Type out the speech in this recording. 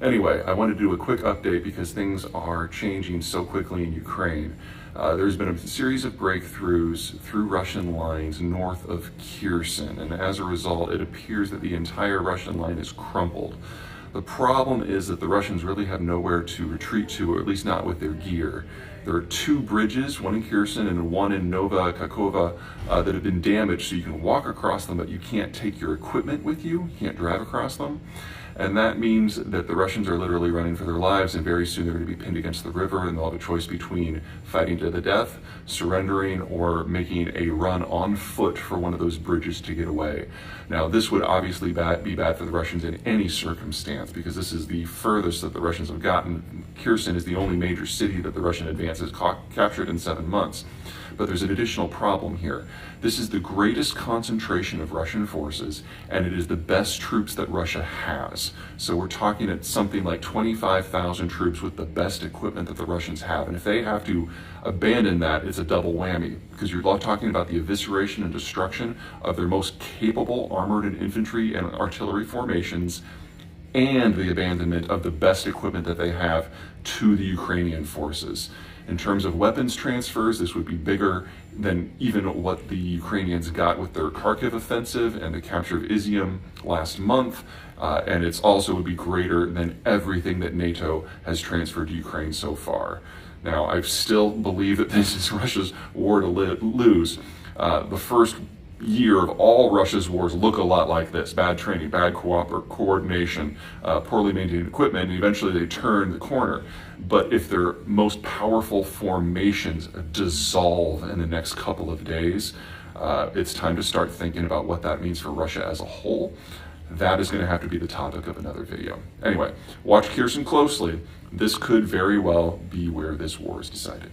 Anyway, I wanted to do a quick update because things are changing so quickly in Ukraine. There's been a series of breakthroughs through Russian lines north of Kherson, and as a result, it appears that the entire Russian line is crumpled. The problem is that the Russians really have nowhere to retreat to, or at least not with their gear. There are two bridges, one in Kherson and one in Nova Kakova, that have been damaged, so you can walk across them, but you can't take your equipment with you. You can't drive across them. And that means that the Russians are literally running for their lives, and very soon they're going to be pinned against the river, and they'll have a choice between fighting to the death, surrendering, or making a run on foot for one of those bridges to get away. Now, this would obviously be bad for the Russians in any circumstance, because this is the furthest that the Russians have gotten. Kherson is the only major city that the Russian advance has captured in 7 months. But there's an additional problem here. This is the greatest concentration of Russian forces, and it is the best troops that Russia has. So we're talking at something like 25,000 troops with the best equipment that the Russians have. And if they have to abandon that, it's a double whammy, because you're talking about the evisceration and destruction of their most capable armored and infantry and artillery formations, and the abandonment of the best equipment that they have to the Ukrainian forces. In terms of weapons transfers, this would be bigger than even what the Ukrainians got with their Kharkiv offensive and the capture of Izium last month, and it's also would be greater than everything that NATO has transferred to Ukraine so far. Now, I still believe that this is Russia's war to lose. The first year of all Russia's wars look a lot like this: bad training, bad coordination, poorly maintained equipment, and eventually they turn the corner. But if their most powerful formations dissolve in the next couple of days, it's time to start thinking about what that means for Russia as a whole. That is going to have to be the topic of another video. Anyway, watch Kherson closely. This could very well be where this war is decided.